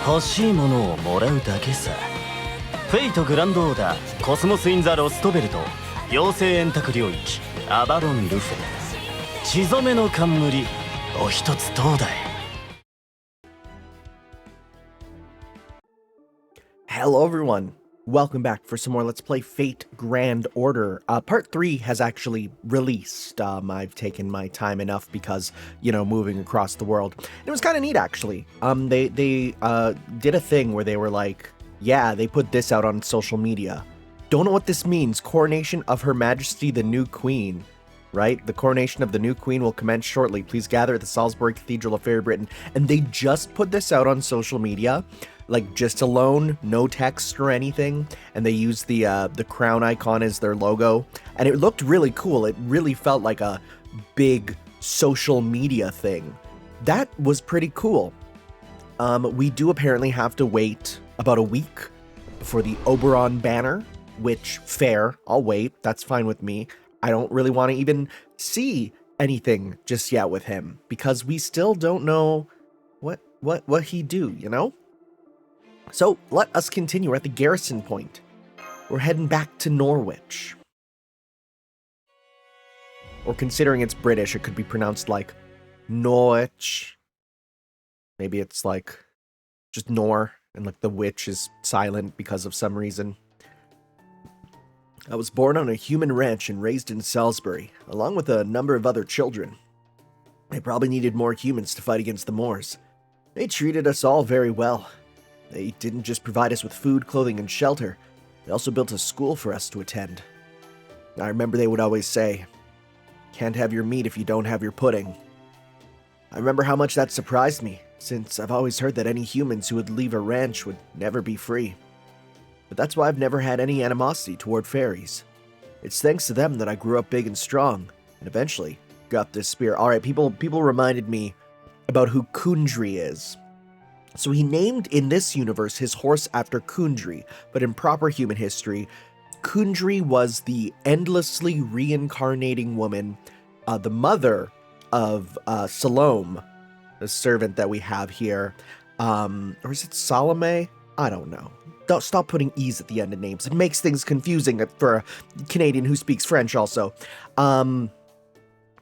欲しいものをもらうだけさ。フェイトグランドオーダーコスモス・イン・ザ・ロストベルト妖精円卓領域アバロン・ルフェ血染めの冠お一つどうだい。 Hello everyone, welcome back for some more Let's Play Fate Grand Order. Part 3 has actually released. I've taken my time enough because, you know, moving across the world. It was kind of neat actually. They did a thing where they were like, yeah, they put this out on social media. Don't know what this means. Coronation of Her Majesty the New Queen. Right? The coronation of the new queen will commence shortly. Please gather at the Salisbury Cathedral of Fairy Britain. And they just put this out on social media. Like, just alone, no text or anything, and they used the crown icon as their logo, and it looked really cool. It really felt like a big social media thing. That was pretty cool. We do apparently have to wait about a week for the Oberon banner, which, fair, I'll wait, that's fine with me. I don't really want to even see anything just yet with him, because we still don't know what he'd do, you know? So, let us continue. We're at the garrison point. We're heading back to Norwich. Or considering it's British, it could be pronounced like Norwich. Maybe it's like just Nor, and like the witch is silent because of some reason. I was born on a human ranch and raised in Salisbury, along with a number of other children. They probably needed more humans to fight against the Moors. They treated us all very well. They didn't just provide us with food, clothing, and shelter. They also built a school for us to attend. I remember they would always say, "Can't have your meat if you don't have your pudding." I remember how much that surprised me, since I've always heard that any humans who would leave a ranch would never be free. But that's why I've never had any animosity toward fairies. It's thanks to them that I grew up big and strong, and eventually got this spear. Alright, people reminded me about who Kundry is. So he named in this universe his horse after Kundry, but in proper human history, Kundry was the endlessly reincarnating woman, the mother of Salome, the servant that we have here. Or is it Salome? I don't know. Don't stop putting E's at the end of names. It makes things confusing for a Canadian who speaks French also.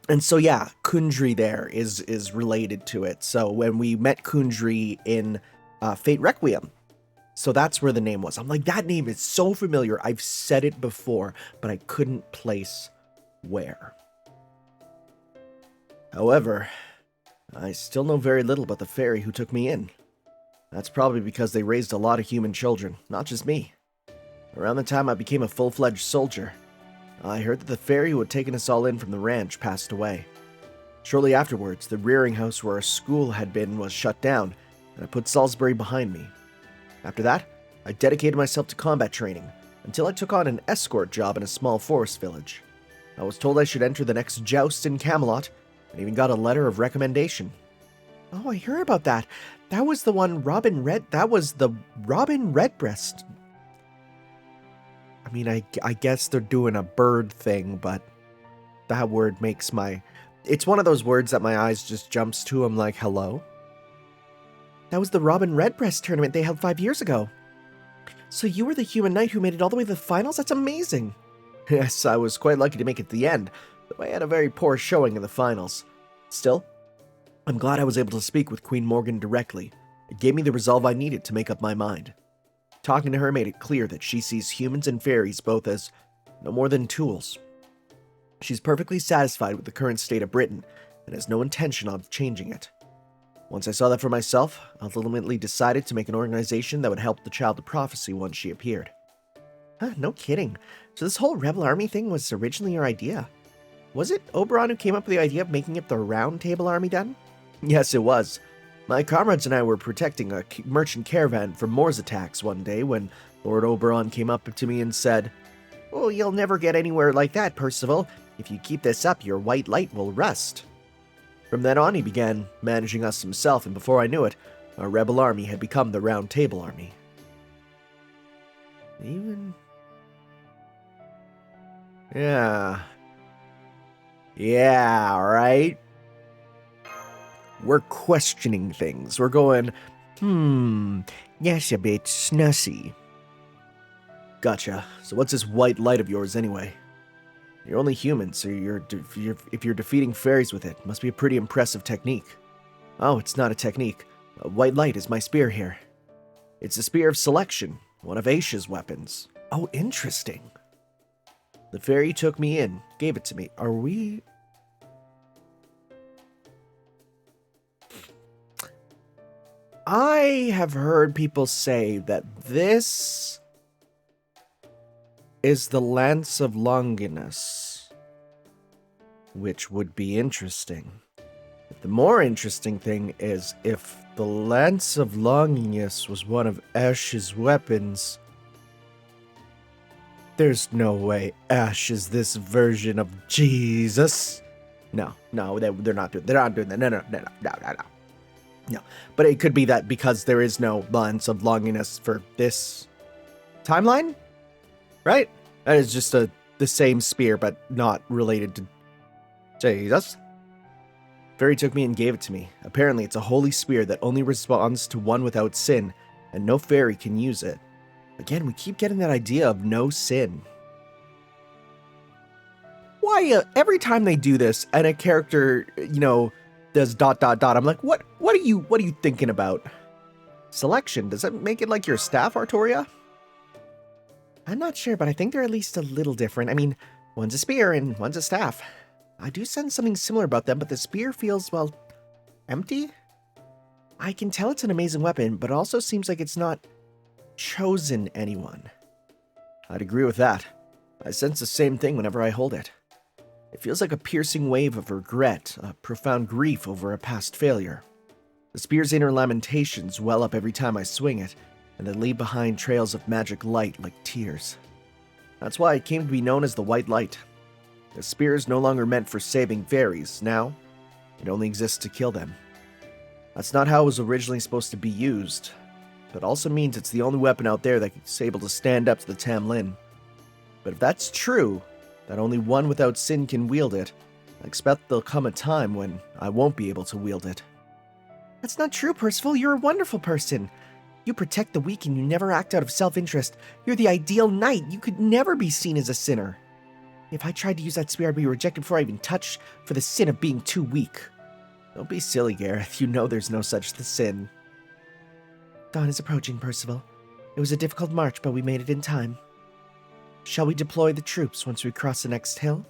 And so, yeah, Kundry there is related to it. So when we met Kundry in Fate Requiem, so that's where the name was. I'm like, that name is so familiar. I've said it before, but I couldn't place where. However, I still know very little about the fairy who took me in. That's probably because they raised a lot of human children, not just me. Around the time I became a full-fledged soldier, I heard that the fairy who had taken us all in from the ranch passed away. Shortly afterwards, the rearing house where our school had been was shut down, and I put Salisbury behind me. After that, I dedicated myself to combat training, until I took on an escort job in a small forest village. I was told I should enter the next joust in Camelot, and even got a letter of recommendation. Oh, I heard about that. That was the Robin Redbreast. I mean, I guess they're doing a bird thing, but that word makes it's one of those words that my eyes just jumps to. I'm like, hello? That was the Robin Redbreast tournament they held 5 years ago. So you were the human knight who made it all the way to the finals? That's amazing. Yes, I was quite lucky to make it to the end, though I had a very poor showing in the finals. Still, I'm glad I was able to speak with Queen Morgan directly. It gave me the resolve I needed to make up my mind. Talking to her made it clear that she sees humans and fairies both as no more than tools. She's perfectly satisfied with the current state of Britain and has no intention of changing it. Once I saw that for myself, I ultimately decided to make an organization that would help the Child of Prophecy once she appeared. Huh, no kidding. So this whole rebel army thing was originally your idea? Was it Oberon who came up with the idea of making it the Round Table Army then? Yes, it was. My comrades and I were protecting a merchant caravan from Moors attacks one day when Lord Oberon came up to me and said, "Oh, you'll never get anywhere like that, Percival. If you keep this up, your white light will rust." From then on, he began managing us himself, and before I knew it, our rebel army had become the Round Table Army. Yeah, right? We're questioning things. We're going, Yes, a bit snussy. Gotcha. So what's this white light of yours anyway? You're only human, so if you're defeating fairies with it, must be a pretty impressive technique. Oh, it's not a technique. A white light is my spear here. It's the Spear of Selection, one of Aisha's weapons. Oh, interesting. The fairy took me in, gave it to me. Are we... I have heard people say that this is the Lance of Longinus, which would be interesting. But the more interesting thing is if the Lance of Longinus was one of Ash's weapons, there's no way Ash is this version of Jesus. No, they're not doing that. No. But it could be that because there is no Lance of Longinus for this timeline, right? That is just the same spear, but not related to Jesus. Fairy took me and gave it to me. Apparently, it's a holy spear that only responds to one without sin, and no fairy can use it. Again, we keep getting that idea of no sin. Why, every time they do this, and a character, does ... I'm like, what are you thinking about? Selection, does that make it like your staff, Artoria? I'm not sure, but I think they're at least a little different. I mean, one's a spear and one's a staff. I do sense something similar about them, but the spear feels, well, empty? I can tell it's an amazing weapon, but it also seems like it's not chosen anyone. I'd agree with that. I sense the same thing whenever I hold it. It feels like a piercing wave of regret, a profound grief over a past failure. The spear's inner lamentations well up every time I swing it, and they leave behind trails of magic light like tears. That's why it came to be known as the White Light. The spear is no longer meant for saving fairies. Now, it only exists to kill them. That's not how it was originally supposed to be used, but also means it's the only weapon out there that's able to stand up to the Tamlin. But if that's true, that only one without sin can wield it, I expect there'll come a time when I won't be able to wield it. That's not true, Percival. You're a wonderful person. You protect the weak and you never act out of self-interest. You're the ideal knight. You could never be seen as a sinner. If I tried to use that spear, I'd be rejected before I even touched for the sin of being too weak. Don't be silly, Gareth. You know there's no such sin. Dawn is approaching, Percival. It was a difficult march, but we made it in time. Shall we deploy the troops once we cross the next hill?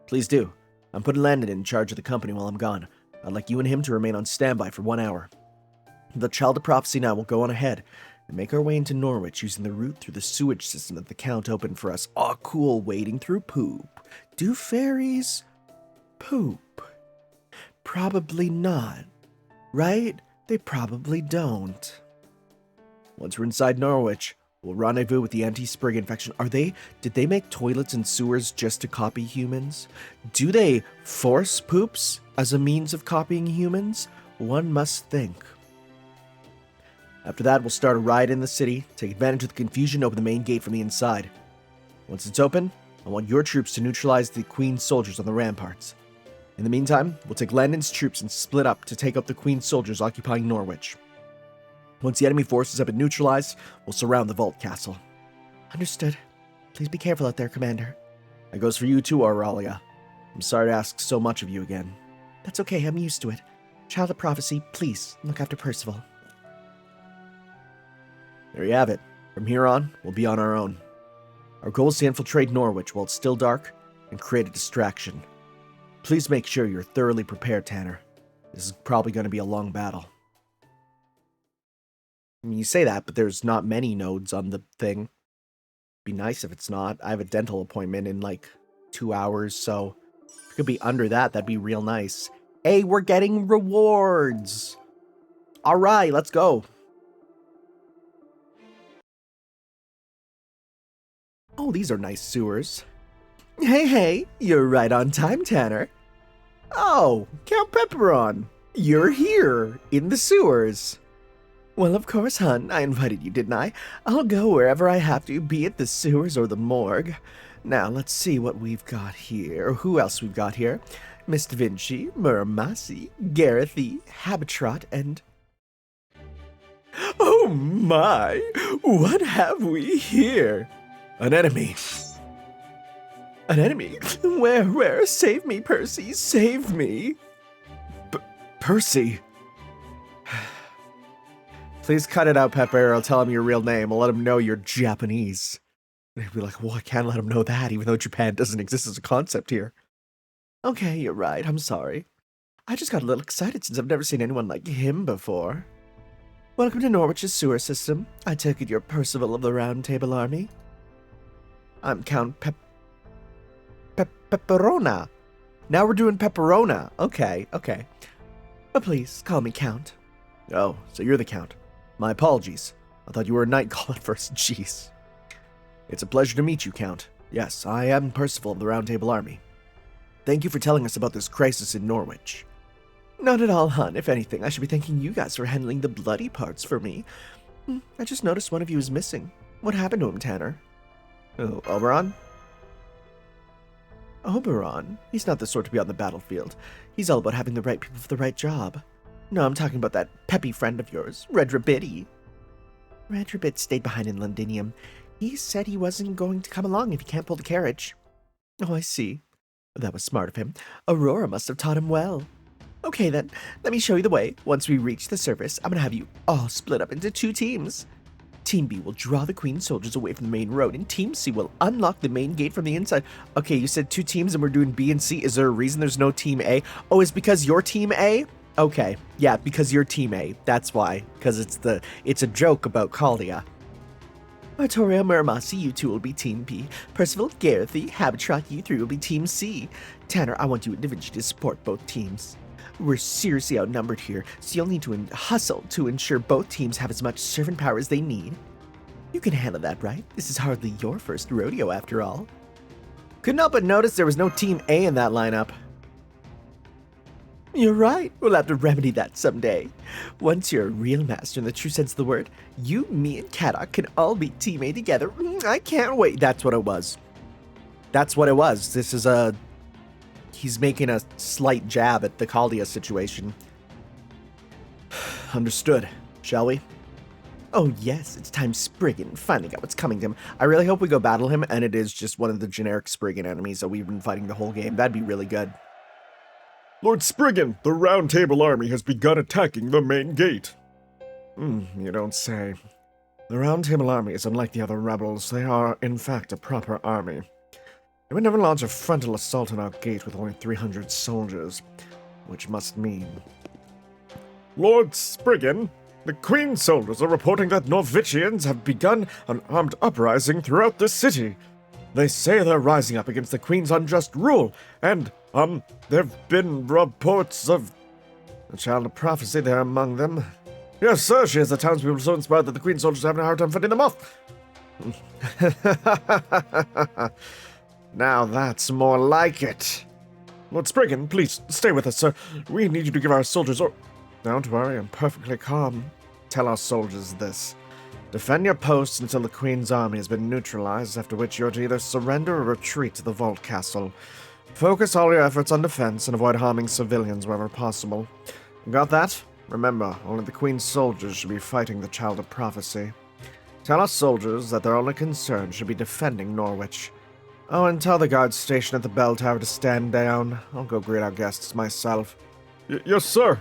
Please do. I'm putting Landon in charge of the company while I'm gone. I'd like you and him to remain on standby for 1 hour. The Child of Prophecy and I will go on ahead and make our way into Norwich using the route through the sewage system that the Count opened for us. Aw, cool, wading through poop. Do fairies poop? Probably not, right? They probably don't. Once we're inside Norwich, we'll rendezvous with the anti-sprig infection. Did they make toilets and sewers just to copy humans? Do they force poops as a means of copying humans? One must think. After that, we'll start a riot in the city, take advantage of the confusion, open the main gate from the inside. Once it's open, I want your troops to neutralize the Queen's soldiers on the ramparts. In the meantime, we'll take Landon's troops and split up to take out the Queen's soldiers occupying Norwich. Once the enemy forces have been neutralized, we'll surround the vault castle. Understood. Please be careful out there, Commander. That goes for you too, Aurelia. I'm sorry to ask so much of you again. That's okay, I'm used to it. Child of Prophecy, please look after Percival. There you have it. From here on, we'll be on our own. Our goal is to infiltrate Norwich while it's still dark and create a distraction. Please make sure you're thoroughly prepared, Tanner. This is probably going to be a long battle. I mean, you say that, but there's not many nodes on the thing. Be nice if it's not. I have a dental appointment in like 2 hours, so if it could be under that, that'd be real nice. Hey, we're getting rewards! Alright, let's go. Oh, these are nice sewers. Hey, you're right on time, Tanner. Oh, Count Pepperon, you're here, in the sewers. Well, of course, hun, I invited you, didn't I? I'll go wherever I have to, be it the sewers or the morgue. Now, let's see what we've got here. Who else we've got here? Miss Da Vinci, Muramasi, Garethy, Habitrot, and... my, what have we here? An enemy. An enemy? Where? Save me, Percy, save me. Percy. Please cut it out, Pepper. I'll tell him your real name. I'll let him know you're Japanese. And he'll be like, well, I can't let him know that, even though Japan doesn't exist as a concept here. Okay, you're right. I'm sorry. I just got a little excited since I've never seen anyone like him before. Welcome to Norwich's sewer system. I take it you're Percival of the Round Table Army. I'm Count Pepperona. Now we're doing Pepperona. Okay. But please, call me Count. Oh, so you're the Count. My apologies. I thought you were a night call at first. Jeez. It's a pleasure to meet you, Count. Yes, I am Percival of the Round Table Army. Thank you for telling us about this crisis in Norwich. Not at all, hon. If anything, I should be thanking you guys for handling the bloody parts for me. I just noticed one of you is missing. What happened to him, Tanner? Oh, Oberon? Oberon? He's not the sort to be on the battlefield. He's all about having the right people for the right job. No, I'm talking about that peppy friend of yours, Red Rabbit. Red Rabbit stayed behind in Londinium. He said he wasn't going to come along if he can't pull the carriage. Oh, I see. That was smart of him. Aurora must have taught him well. Okay then, let me show you the way. Once we reach the surface, I'm gonna have you all split up into 2 teams. Team B will draw the Queen soldiers away from the main road, and Team C will unlock the main gate from the inside. Okay, you said 2 teams and we're doing B and C. Is there a reason there's no Team A? Oh, it's because you're Team A? Okay, yeah, because you're Team A. That's why. Because it's a joke about Caldia. Artoria, Muramasi, you 2 will be Team B. Percival, Garthy, Habitrot, you 3 will be Team C. Tanner, I want you individually to support both teams. We're seriously outnumbered here, so you'll need to hustle to ensure both teams have as much servant power as they need. You can handle that, right? This is hardly your first rodeo, after all. Couldn't help but notice there was no Team A in that lineup. You're right. We'll have to remedy that someday. Once you're a real master in the true sense of the word, you, me, and Kadok can all be Team A together. I can't wait. That's what it was. That's what it was. This is He's making a slight jab at the Caldia situation. Understood. Shall we? Oh yes, it's time Spriggan finally got what's coming to him. I really hope we go battle him and it is just one of the generic Spriggan enemies that we've been fighting the whole game. That'd be really good. Lord Spriggan, the Round Table Army has begun attacking the main gate. You don't say. The Round Table Army is unlike the other rebels. They are, in fact, a proper army. They would never launch a frontal assault on our gate with only 300 soldiers, which must mean... Lord Spriggan, the Queen soldiers are reporting that Norwichians have begun an armed uprising throughout the city. They say they're rising up against the Queen's unjust rule, and, there've been reports of a child of prophecy there among them. Yes, sir, she has the townspeople so inspired that the Queen soldiers are having a hard time fending them off. Now that's more like it. Lord Spriggan, please, stay with us, sir. We need you to give our soldiers Don't worry, I'm perfectly calm. Tell our soldiers this. Defend your posts until the Queen's army has been neutralized, after which you're to either surrender or retreat to the Vault Castle. Focus all your efforts on defense and avoid harming civilians wherever possible. Got that? Remember, only the Queen's soldiers should be fighting the Child of Prophecy. Tell our soldiers that their only concern should be defending Norwich. Oh, and tell the guards stationed at the bell tower to stand down. I'll go greet our guests myself. Yes, sir.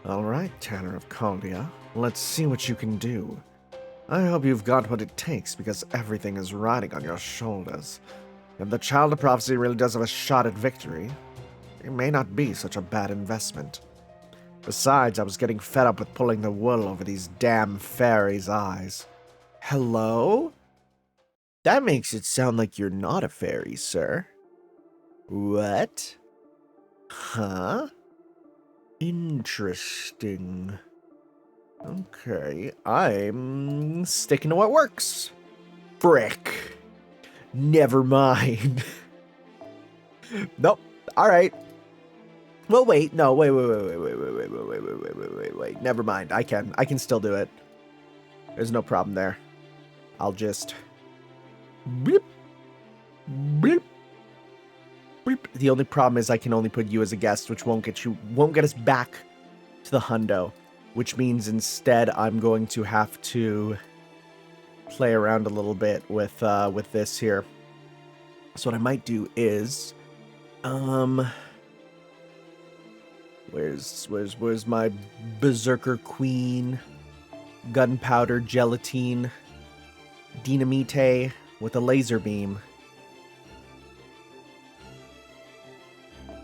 All right, Tanner of Caldia. Let's see what you can do. I hope you've got what it takes, because everything is riding on your shoulders. If the Child of Prophecy really does have a shot at victory, it may not be such a bad investment. Besides, I was getting fed up with pulling the wool over these damn fairies' eyes. Hello? That makes it sound like you're not a fairy, sir. What? Huh? Interesting. Okay, I'm sticking to what works. Frick. Never mind. Nope. Alright. Well, wait. No, wait. Never mind. I can still do it. There's no problem there. I'll just... Bleep. Bleep. Bleep. The only problem is I can only put you as a guest, which won't get us back to the hundo. which means instead I'm going to have to play around a little bit with this here. So what I might do is, where's my Berserker Queen, Gunpowder Gelatine, Dynamite with a laser beam.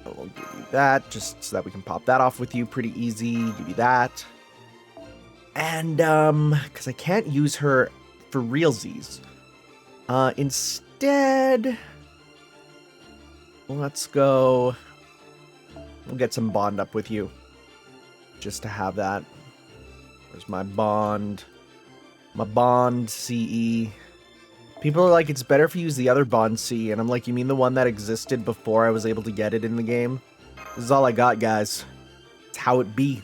I'll give you that, just so that we can pop that off with you pretty easy. Give you that. And, because I can't use her for realsies. Instead, let's go. We'll get some bond up with you. Just to have that. There's my bond. My bond CE. People are like, it's better if you use the other bond C. And I'm like, you mean the one that existed before I was able to get it in the game? This is all I got, guys. It's how it be.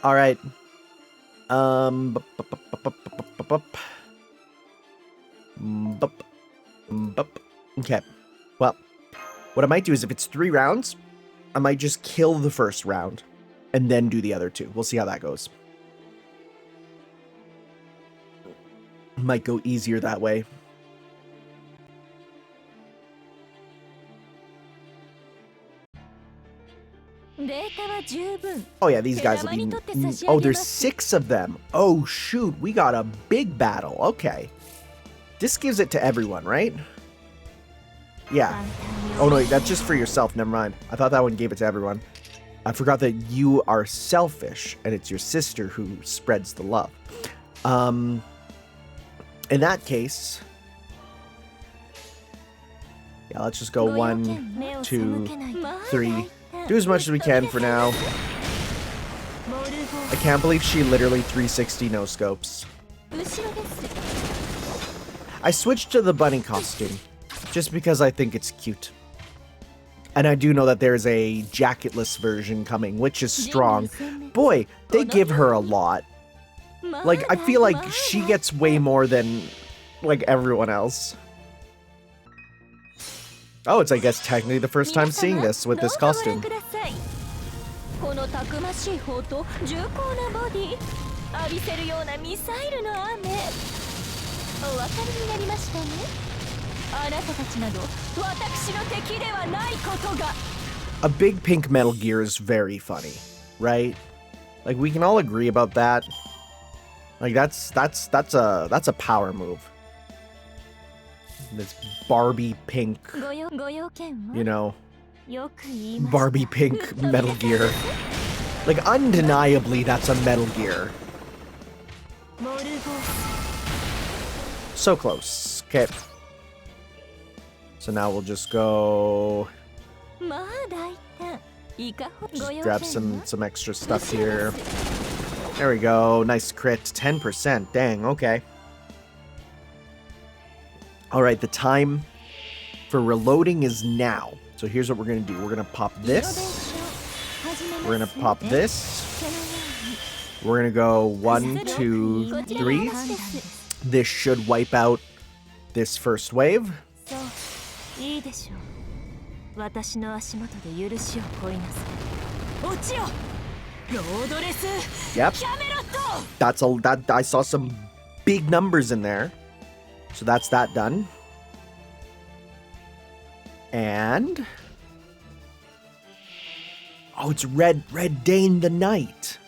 Alright. Okay. Well, what I might do is if it's 3 rounds, I might just kill the first round and then do the other 2. We'll see how that goes. Might go easier that way. Oh yeah, these guys will be... Oh, there's 6 of them. Oh shoot, we got a big battle. Okay. This gives it to everyone, right? Yeah. Oh no, that's just for yourself. Never mind. I thought that one gave it to everyone. I forgot that you are selfish and it's your sister who spreads the love. In that case... Yeah, let's just go 1, 2, 3... Do as much as we can for now. I can't believe she literally 360 no scopes. I switched to the bunny costume just because I think it's cute. And I do know that there's a jacketless version coming, which is strong. Boy, they give her a lot. Like, I feel like she gets way more than, like, everyone else. Oh, it's, I guess, technically the first time seeing this with this costume. A big pink Metal Gear is very funny, right? Like, we can all agree about that. Like, that's a power move. This Barbie pink, you know, Barbie pink Metal Gear. Like, undeniably, that's a Metal Gear. So close. Okay. So now we'll just go... Just grab some extra stuff here. There we go. Nice crit. 10%. Dang, okay. Alright, the time for reloading is now. So here's what we're going to do. We're going to pop this. We're going to pop this. We're going to go 1, 2, 3. This should wipe out this first wave. Yep. That I saw some big numbers in there. So that's that done. And... Oh, it's Red Dane the Knight.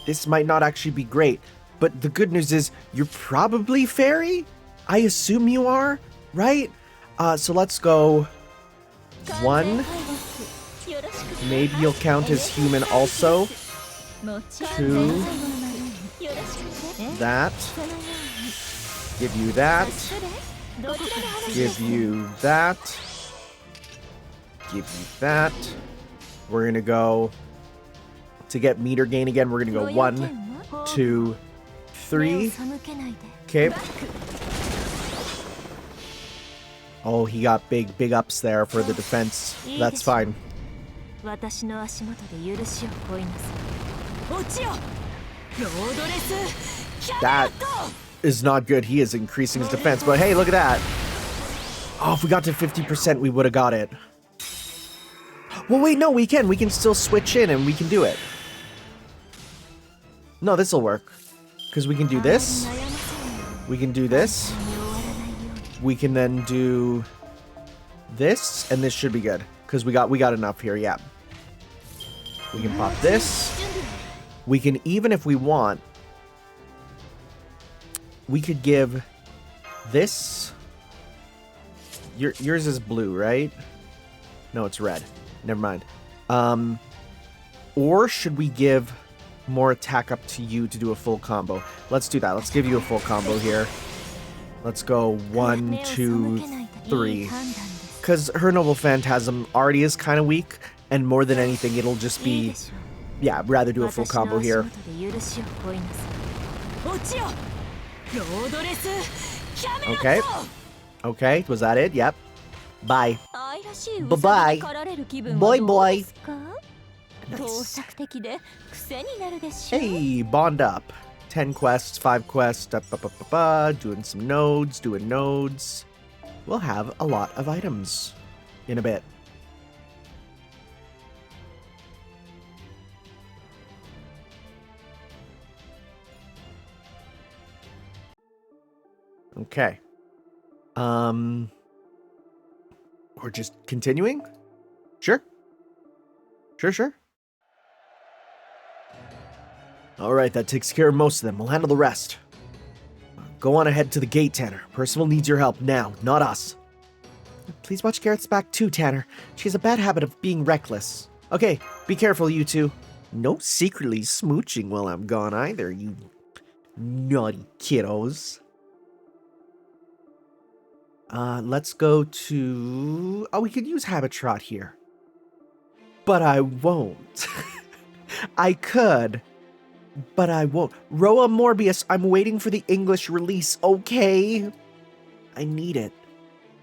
This might not actually be great. But the good news is, you're probably fairy? I assume you are, right? So let's go... 1. Maybe you'll count as human also. 2. That. Give you that. Give you that. Give you that. We're gonna go to get meter gain again. We're gonna go 1, 2, 3. Okay. Oh, he got big ups there for the defense. That's fine. That is not good. He is increasing his defense. But hey, look at that. Oh, if we got to 50%, we would have got it. Well, wait, no, we can. We can still switch in and we can do it. No, this'll work. Because we can do this. We can do this. We can then do this, and this should be good. Because we got enough here, yeah. We can pop this. We can, even if we want, we could give this. Yours is blue, right? No, it's red. Never mind. Or should we give more attack up to you to do a full combo? Let's do that. Let's give you a full combo here. Let's go 1, 2, 3. Because her Noble Phantasm already is kind of weak, and more than anything, it'll just be... Yeah, I'd rather do a full combo here. Okay. Okay, was that it? Yep. Bye. Bye-bye. Boy. Nice. Hey, bond up. 10 quests, 5 quests, doing some nodes, doing nodes. We'll have a lot of items in a bit. Okay. We're just continuing? Sure. Sure. Alright, that takes care of most of them. We'll handle the rest. Go on ahead to the gate, Tanner. Percival needs your help now, not us. Please watch Garrett's back too, Tanner. She has a bad habit of being reckless. Okay, be careful, you two. No secretly smooching while I'm gone either, you naughty kiddos. Let's go to... Oh, we could use Habitrot here. But I won't. I could, but I won't. Roa Morbius, I'm waiting for the English release, okay? I need it.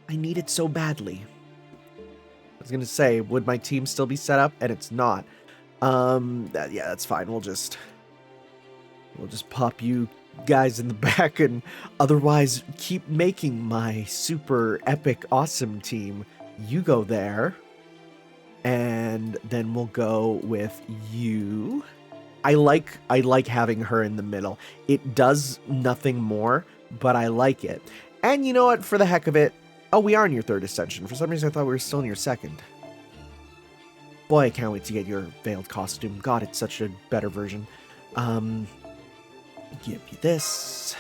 I need it so badly. I was gonna say, would my team still be set up? And it's not. Yeah, that's fine. We'll just pop you guys in the back and otherwise keep making my super epic awesome team. You go there. And then we'll go with you. I like having her in the middle. It does nothing more, but I like it. And you know what? For the heck of it, oh, we are in your third ascension. For some reason, I thought we were still in your second. Boy, I can't wait to get your veiled costume. God, it's such a better version. Give you this.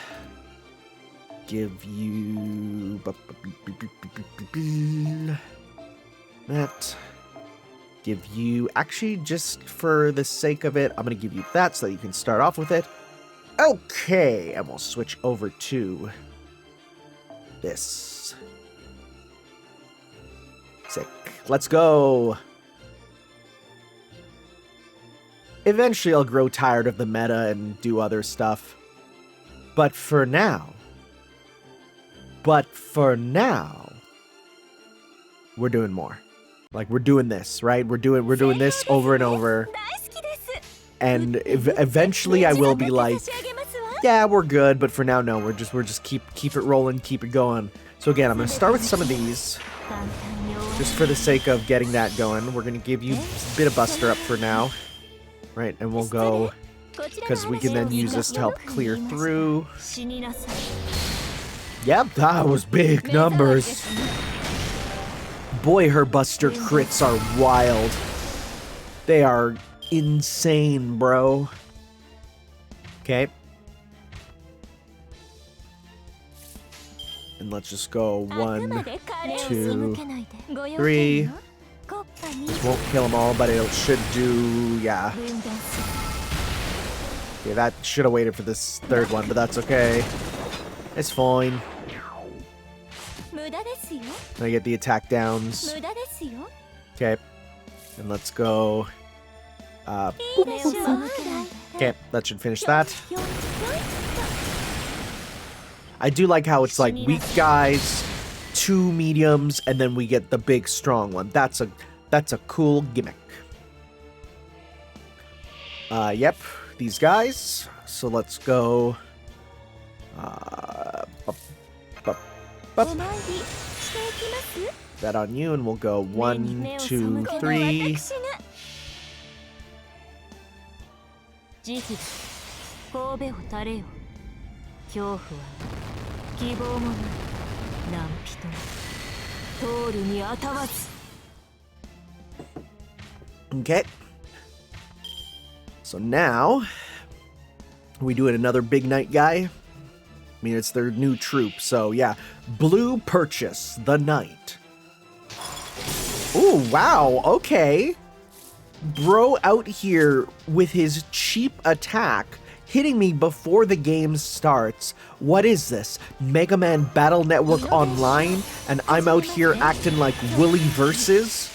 Give you that. Give you, actually, just for the sake of it, I'm going to give you that so that you can start off with it. Okay, and we'll switch over to this. Sick. Let's go. Eventually, I'll grow tired of the meta and do other stuff. But for now, we're doing more. Like, we're doing this, right? We're doing this over and over. And eventually I will be like, yeah, we're good, but for now, no. We're just keep it rolling, keep it going. So again, I'm going to start with some of these. Just for the sake of getting that going. We're going to give you a bit of Buster Up for now. Right, and we'll go, because we can then use this to help clear through. Yep, that was big numbers. Boy, her Buster crits are wild. They are insane, bro. Okay. And let's just go 1, 2, 3. This won't kill them all, but it should do, yeah. Yeah, that should have waited for this third one, but that's okay. It's fine. I get the attack downs. Okay. And let's go. Okay, that should finish that. I do like how it's like weak guys, 2 mediums, and then we get the big strong one. That's a cool gimmick. Yep, these guys. So let's go. That on you, and we'll go 1, 2, 3. 神戸を垂れよ。恐怖は希望もない。何人も通るにあたわず。 Okay. So now we doing another big night guy. I mean, it's their new troop. So yeah, Blue Purchase the Knight. Ooh, wow. Okay. Bro out here with his cheap attack, hitting me before the game starts. What is this? Mega Man Battle Network Online, and I'm out here acting like Willy Versus?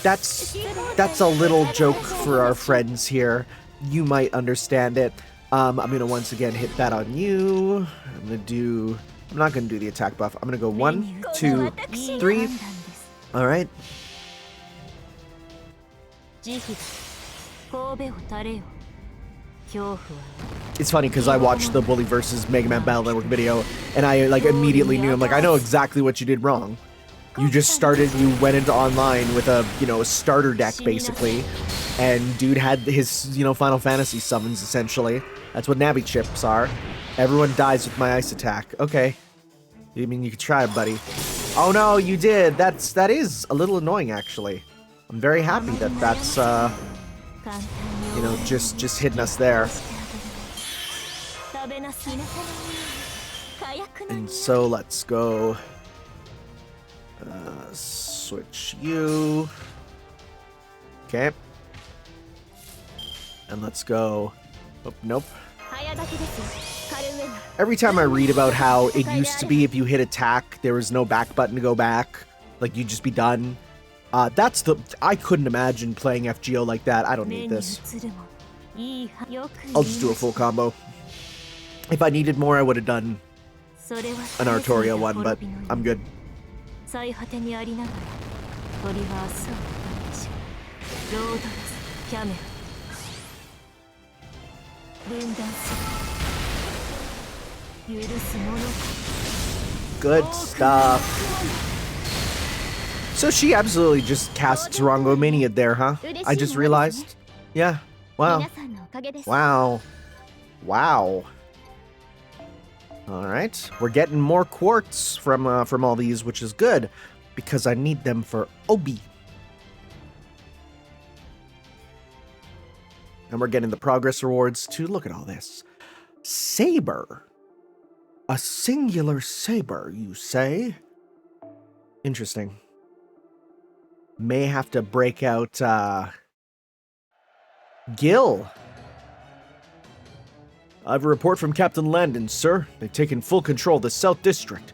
That's a little joke for our friends here. You might understand it. I'm gonna once again hit that on you. I'm not gonna do the attack buff. I'm gonna go 1, 2, 3. All right. It's funny because I watched the Bully vs. Mega Man Battle Network video, and I like immediately knew. I'm like, I know exactly what you did wrong. You went into online with a starter deck basically, and dude had his Final Fantasy summons essentially. That's what Navi chips are. Everyone dies with my ice attack. Okay, I mean you could try it, buddy. Oh no, you did. That is a little annoying actually. I'm very happy that that's just hitting us there. And so let's go. Switch you. Okay. And let's go. Oh, nope. Every time I read about how it used to be if you hit attack, there was no back button to go back. Like, you'd just be done. I couldn't imagine playing FGO like that. I don't need this. I'll just do a full combo. If I needed more, I would have done an Artoria one, but I'm good. Good stuff. So she absolutely just casts Rongomania there, huh? I just realized. Yeah. Wow. Wow. Wow. All right. We're getting more quartz from all these, which is good because I need them for Obi. And we're getting the progress rewards too. Look at all this. Saber. A singular saber, you say? Interesting. May have to break out Gil. I have a report from Captain Landon, sir. They've taken full control of the South District.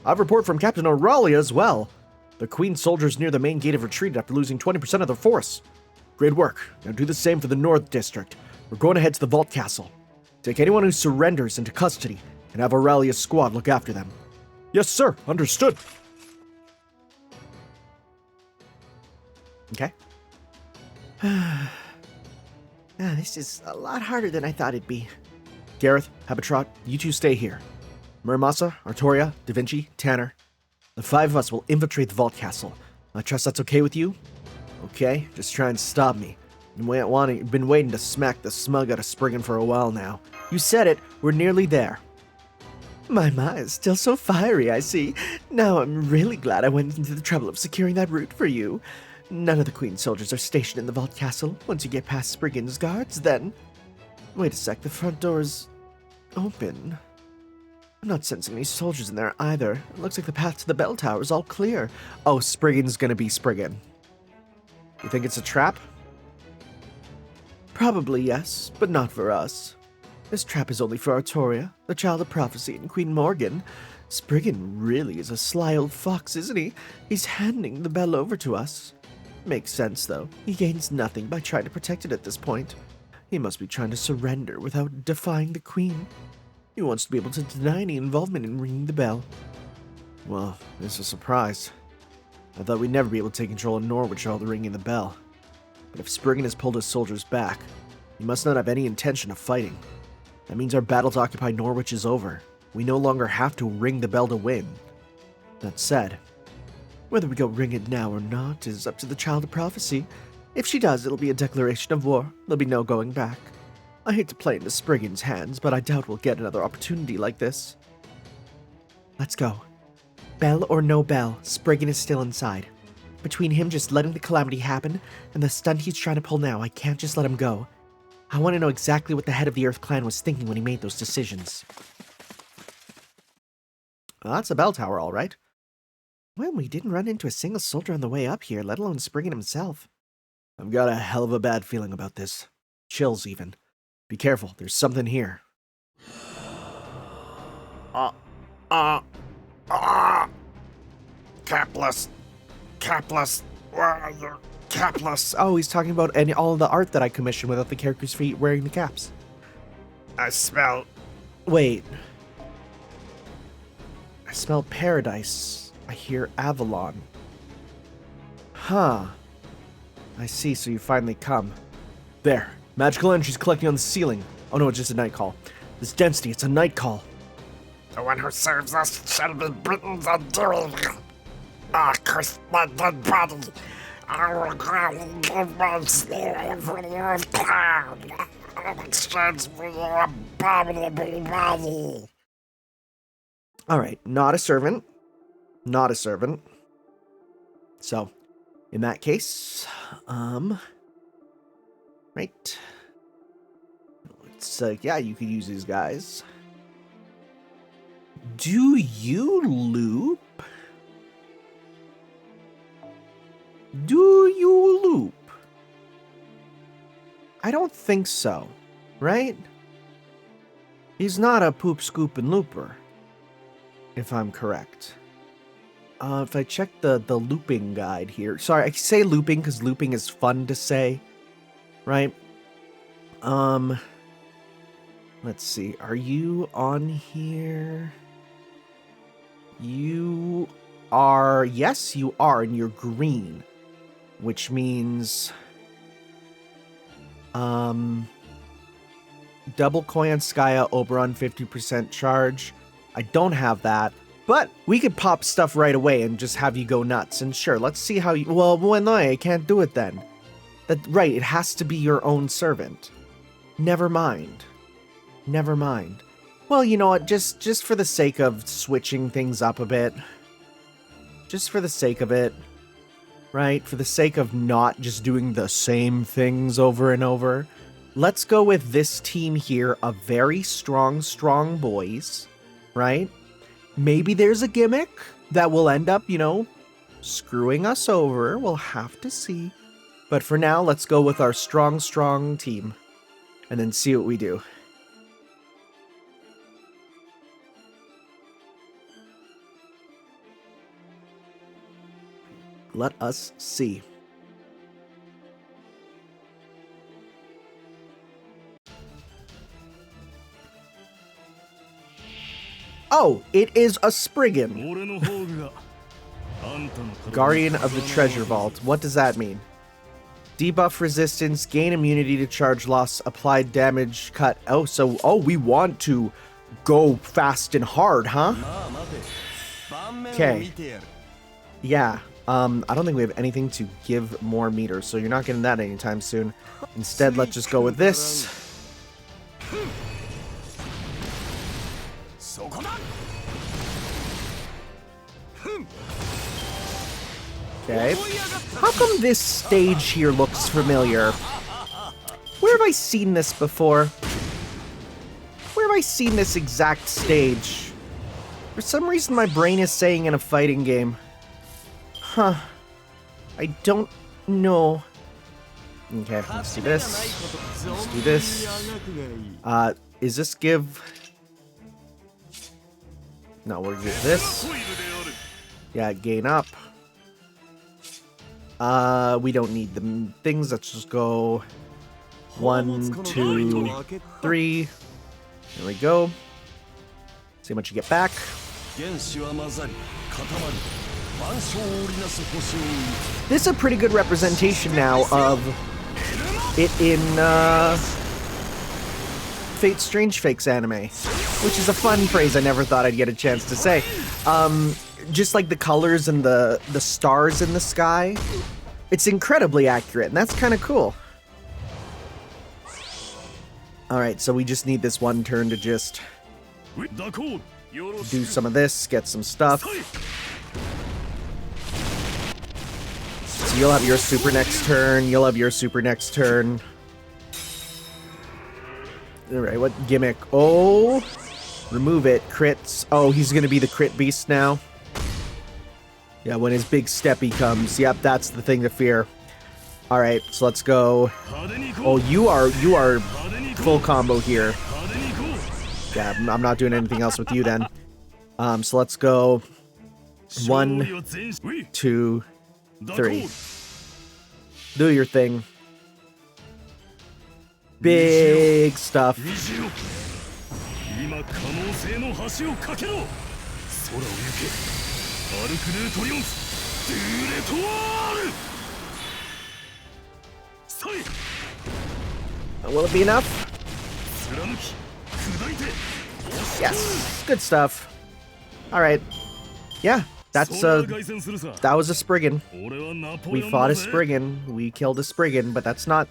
I have a report from Captain Aurelia as well. The Queen soldiers near the main gate have retreated after losing 20% of their force. Great work. Now do the same for the North District. We're going to head to the Vault Castle. Take anyone who surrenders into custody and have Aurelia's squad look after them. Yes, sir. Understood. Okay. This is a lot harder than I thought it'd be. Gareth, Habitrot, you two stay here. Muramasa, Artoria, Da Vinci, Tanner. The 5 of us will infiltrate the Vault Castle. I trust that's okay with you? Okay, just try and stop me. Been waiting to smack the smug out of Spriggan for a while now. You said it, we're nearly there. My, it's still so fiery, I see. Now I'm really glad I went into the trouble of securing that route for you. None of the Queen's soldiers are stationed in the Vault Castle. Once you get past Spriggan's guards, then... Wait a sec, the front door's open. I'm not sensing any soldiers in there either. It looks like the path to the bell tower is all clear. Oh, Spriggan's gonna be Spriggan. You think it's a trap? Probably yes, but not for us. This trap is only for Artoria, the Child of Prophecy, and Queen Morgan. Spriggan really is a sly old fox, isn't he? He's handing the bell over to us. Makes sense, though. He gains nothing by trying to protect it at this point. He must be trying to surrender without defying the Queen. He wants to be able to deny any involvement in ringing the bell. Well, it's a surprise. I thought we'd never be able to take control of Norwich while ringing the bell. But if Spriggan has pulled his soldiers back, he must not have any intention of fighting. That means our battle to occupy Norwich is over. We no longer have to ring the bell to win. That said, whether we go ring it now or not is up to the Child of Prophecy. If she does, it'll be a declaration of war. There'll be no going back. I hate to play into Spriggan's hands, but I doubt we'll get another opportunity like this. Let's go. Bell or no bell, Spriggan is still inside. Between him just letting the calamity happen and the stunt he's trying to pull now, I can't just let him go. I want to know exactly what the head of the Earth Clan was thinking when he made those decisions. Well, that's a bell tower, all right. Well, we didn't run into a single soldier on the way up here, let alone Spriggan himself. I've got a hell of a bad feeling about this. Chills, even. Be careful, there's something here. Capless. Capless. Where are you? Capless. Oh, he's talking about all of the art that I commissioned without the characters' feet wearing the caps. I smell. Wait. I smell paradise. I hear Avalon. Huh. I see, so you finally come. There. Magical energy's collecting on the ceiling. Oh no, it's just a night call. This density, it's a night call. The one who serves us shall be Britain's undoing. Ah, curse my dead body. I will gladly give my slave for the Earth Cloud in exchange for your abominable body. Alright, not a servant. Not a servant. So, in that case, right. It's, yeah, you could use these guys. Do you loop? Do you loop? I don't think so, right? He's not a poop, scoop, and looper, if I'm correct. If I check the looping guide here. Sorry, I say looping because looping is fun to say, right? Let's see. Are you on here? You are. Yes, you are, and you're green. Which means... double coin on Skya, Oberon 50% charge. I don't have that. But we could pop stuff right away and just have you go nuts. And sure, let's see how you... Well, no, I can't do it then. Right, it has to be your own servant. Never mind. Never mind. Well, you know what, just for the sake of switching things up a bit. Just for the sake of it. Right? For the sake of not just doing the same things over and over. Let's go with this team here of very strong boys. Right? Maybe there's a gimmick that will end up, you know, screwing us over. We'll have to see. But for now, let's go with our strong team. And then see what we do. Let us see. Oh, it is a Spriggan. Guardian of the Treasure Vault. What does that mean? Debuff resistance, gain immunity to charge loss, applied damage cut. Oh, we want to go fast and hard, huh? Okay. Yeah. I don't think we have anything to give more meters, so you're not getting that anytime soon. Instead, let's just go with this. Okay. How come this stage here looks familiar? Where have I seen this before? Where have I seen this exact stage? For some reason, my brain is saying in a fighting game. Huh. I don't know. Okay, let's do this. Let's do this. Is this give... No, we're good. This. Yeah, gain up. We don't need the things. Let's just go 1, 2, 3. There we go. See how much you get back. This is a pretty good representation now of it in Fate Strange Fakes anime, which is a fun phrase I never thought I'd get a chance to say. Just like the colors and the stars in the sky, it's incredibly accurate, and that's kind of cool. Alright, so we just need this one turn to just do some of this, get some stuff. So you'll have your super next turn, you'll have your super next turn. Alright, what gimmick? Oh! Remove it. Crits. Oh, he's gonna be the crit beast now. Yeah, when his big steppy comes. Yep, that's the thing to fear. Alright, so let's go. Oh, you are full combo here. Yeah, I'm not doing anything else with you then. So let's go 1, 2, 3. Do your thing. Big stuff. Will it be enough? Yes, good stuff. All right, yeah, that was a Spriggan. We fought a Spriggan. We killed a Spriggan, but that's not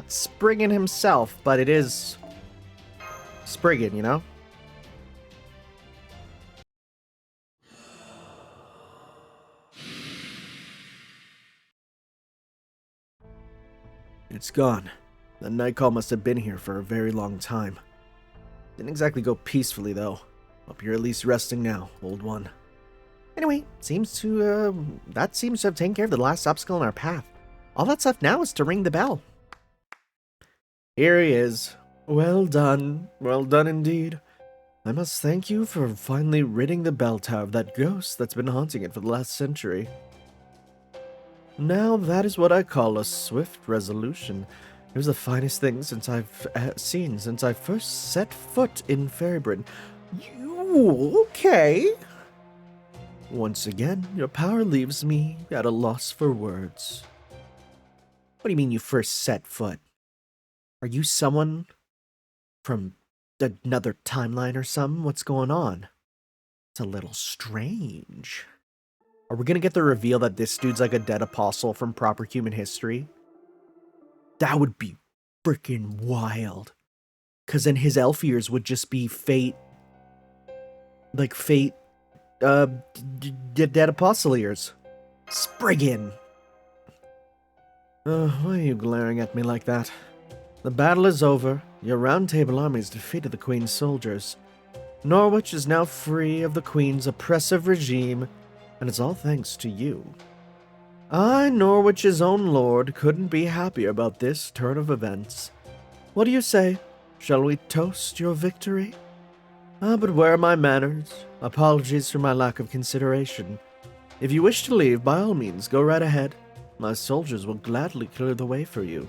Spriggan himself, but it is Spriggan, you know? It's gone. The Nightcall must have been here for a very long time. Didn't exactly go peacefully, though. Hope you're at least resting now, old one. Anyway, that seems to have taken care of the last obstacle in our path. All that's left now is to ring the bell. Here he is. Well done indeed. I must thank you for finally ridding the bell tower of that ghost that's been haunting it for the last century. Now that is what I call a swift resolution. It was the finest thing since I've seen since I first set foot in Fairybryn. You okay? Once again, your power leaves me at a loss for words. What do you mean you first set foot? Are you someone from another timeline or something? What's going on? It's a little strange. Are we gonna get the reveal that this dude's like a dead apostle from proper human history? That would be freaking wild. Cause then his elf ears would just be fate. Like fate, dead apostle ears. Spriggan! Why are you glaring at me like that? The battle is over. Your Round Table army has defeated the Queen's soldiers. Norwich is now free of the Queen's oppressive regime, and it's all thanks to you. I, Norwich's own lord, couldn't be happier about this turn of events. What do you say? Shall we toast your victory? But where are my manners? Apologies for my lack of consideration. If you wish to leave, by all means, go right ahead. My soldiers will gladly clear the way for you.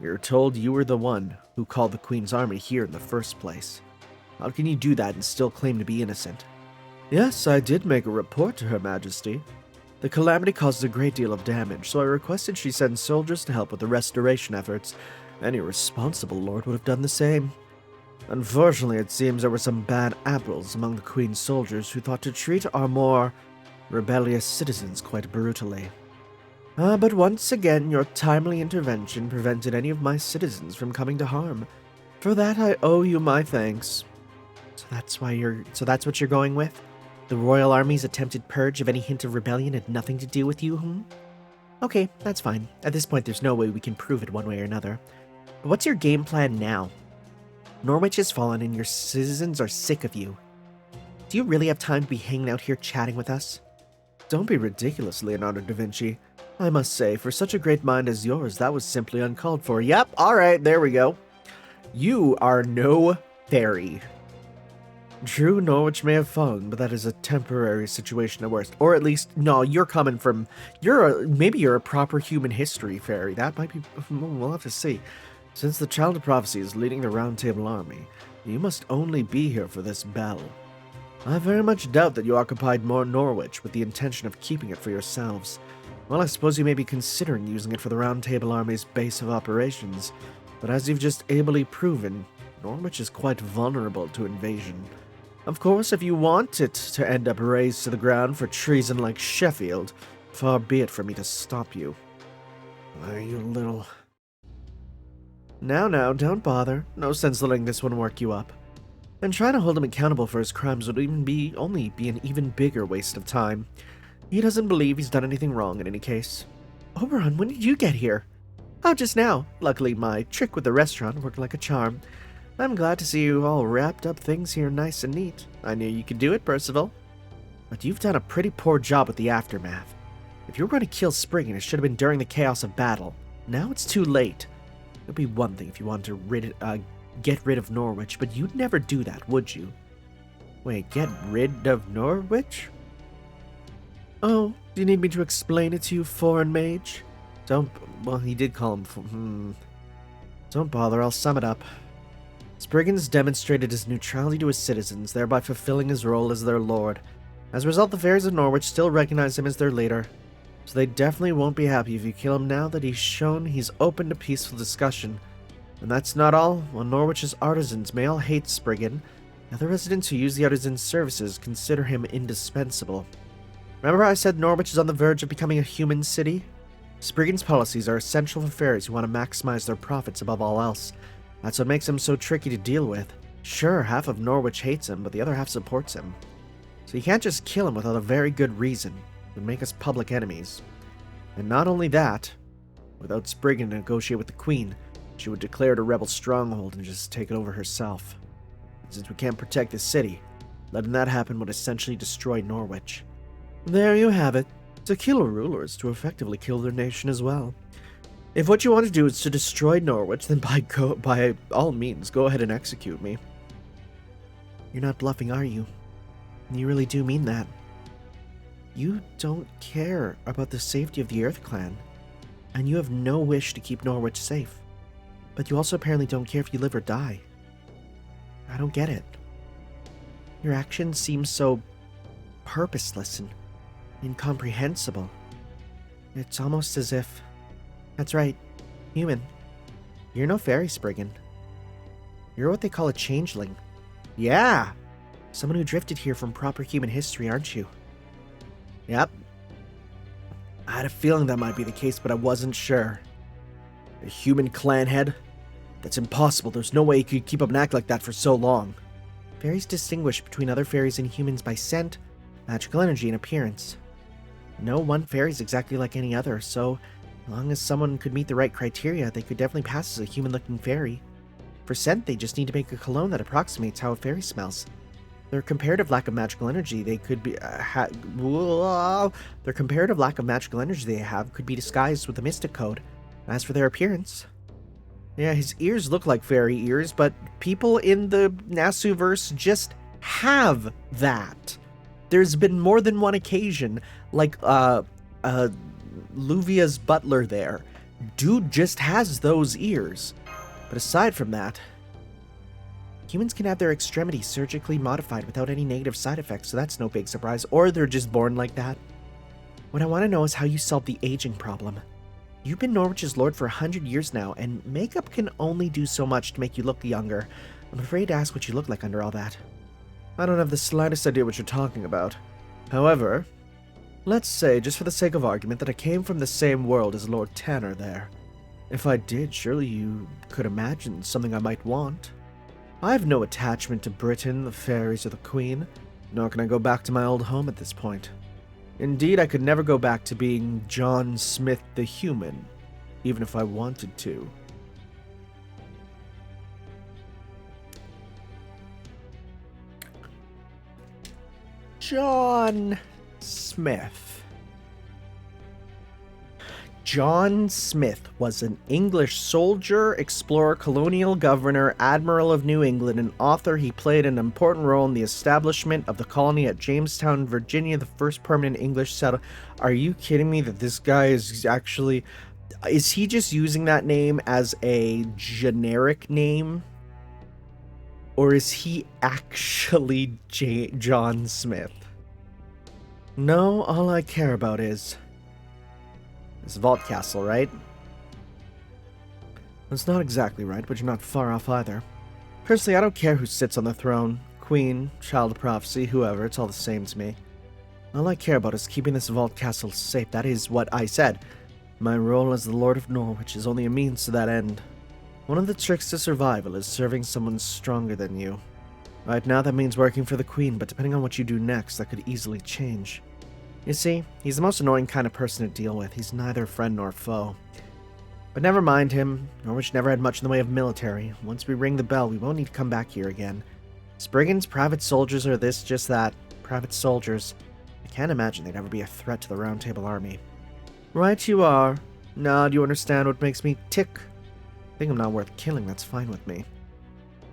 You're told you were the one who called the Queen's army here in the first place. How can you do that and still claim to be innocent? Yes, I did make a report to Her Majesty. The calamity caused a great deal of damage, so I requested she send soldiers to help with the restoration efforts. Any responsible lord would have done the same. Unfortunately, it seems there were some bad apples among the Queen's soldiers who thought to treat our more rebellious citizens quite brutally. But once again, your timely intervention prevented any of my citizens from coming to harm. For that, I owe you my thanks. So that's what you're going with? The Royal Army's attempted purge of any hint of rebellion had nothing to do with you, Okay, that's fine. At this point, there's no way we can prove it one way or another. But what's your game plan now? Norwich has fallen and your citizens are sick of you. Do you really have time to be hanging out here chatting with us? Don't be ridiculous, Leonardo da Vinci. I must say, for such a great mind as yours, that was simply uncalled for. Yep, alright, there we go. You are no fairy. True, Norwich may have fallen, but that is a temporary situation at worst. Or at least, no, you're coming from... maybe you're a proper human history fairy. That might be... we'll have to see. Since the Child of Prophecy is leading the Round Table army, you must only be here for this bell. I very much doubt that you occupied more Norwich with the intention of keeping it for yourselves. Well, I suppose you may be considering using it for the Round Table Army's base of operations, but as you've just ably proven, Norwich is quite vulnerable to invasion. Of course, if you want it to end up razed to the ground for treason like Sheffield, far be it for me to stop you. You little... Now, don't bother. No sense letting this one work you up. And trying to hold him accountable for his crimes would only be an even bigger waste of time. He doesn't believe he's done anything wrong in any case. Oberon, when did you get here? Oh, just now. Luckily, my trick with the restaurant worked like a charm. I'm glad to see you all wrapped up things here nice and neat. I knew you could do it, Percival. But you've done a pretty poor job with the aftermath. If you were going to kill Spriggan, it should have been during the chaos of battle. Now it's too late. It would be one thing if you wanted to get rid of Norwich, but you'd never do that, would you? Wait, get rid of Norwich? Oh, do you need me to explain it to you, foreign mage? Well, he did call him, Don't bother, I'll sum it up. Spriggan's demonstrated his neutrality to his citizens, thereby fulfilling his role as their lord. As a result, the fairies of Norwich still recognize him as their leader, so they definitely won't be happy if you kill him now that he's shown he's open to peaceful discussion. And that's not all. While Norwich's artisans may all hate Spriggan, other residents who use the artisan's services consider him indispensable. Remember how I said Norwich is on the verge of becoming a human city? Spriggan's policies are essential for fairies who want to maximize their profits above all else. That's what makes him so tricky to deal with. Sure, half of Norwich hates him, but the other half supports him. So you can't just kill him without a very good reason. It would make us public enemies. And not only that, without Spriggan to negotiate with the Queen, she would declare it a rebel stronghold and just take it over herself. And since we can't protect the city, letting that happen would essentially destroy Norwich. There you have it. To kill a ruler is to effectively kill their nation as well. If what you want to do is to destroy Norwich, then by all means, go ahead and execute me. You're not bluffing, are you? You really do mean that. You don't care about the safety of the Earth Clan, and you have no wish to keep Norwich safe. But you also apparently don't care if you live or die. I don't get it. Your actions seem so purposeless and incomprehensible. It's almost as if... That's right, human. You're no fairy, Spriggan. You're what they call a changeling. Yeah! Someone who drifted here from proper human history, aren't you? Yep. I had a feeling that might be the case, but I wasn't sure. A human clan head? That's impossible. There's no way you could keep up an act like that for so long. Fairies distinguish between other fairies and humans by scent, magical energy, and appearance. No one fairy is exactly like any other, so as long as someone could meet the right criteria, they could definitely pass as a human-looking fairy. For scent, they just need to make a cologne that approximates how a fairy smells. Their comparative lack of magical energy they could be disguised with a mystic code. As for their appearance, yeah, his ears look like fairy ears, but people in the Nasuverse just have that. There's been more than one occasion, like Luvia's butler there. Dude just has those ears. But aside from that, humans can have their extremities surgically modified without any negative side effects, so that's no big surprise. Or they're just born like that. What I want to know is how you solve the aging problem. You've been Norwich's lord for 100 years now, and makeup can only do so much to make you look younger. I'm afraid to ask what you look like under all that. I don't have the slightest idea what you're talking about. However, let's say, just for the sake of argument, that I came from the same world as Lord Tanner there. If I did, surely you could imagine something I might want. I have no attachment to Britain, the fairies, or the Queen, nor can I go back to my old home at this point. Indeed, I could never go back to being John Smith the Human, even if I wanted to. John Smith. John Smith was an English soldier, explorer, colonial governor, admiral of New England, and author. He played an important role in the establishment of the colony at Jamestown, Virginia, the first permanent English settlement. Are you kidding me that this guy is actually... Is he just using that name as a generic name? Or is he actually John Smith? No, all I care about is... It's Vault Castle, right? That's not exactly right, but you're not far off either. Personally, I don't care who sits on the throne. Queen, Child of Prophecy, whoever, it's all the same to me. All I care about is keeping this Vault Castle safe. That is what I said. My role as the Lord of Norwich is only a means to that end. One of the tricks to survival is serving someone stronger than you. Right now that means working for the Queen, but depending on what you do next, that could easily change. You see, he's the most annoying kind of person to deal with. He's neither friend nor foe. But never mind him. Norwich never had much in the way of military. Once we ring the bell, we won't need to come back here again. Spriggans, private soldiers, or this, just that. Private soldiers. I can't imagine they'd ever be a threat to the Round Table Army. Right you are. Now, do you understand what makes me tick? I think I'm not worth killing, that's fine with me.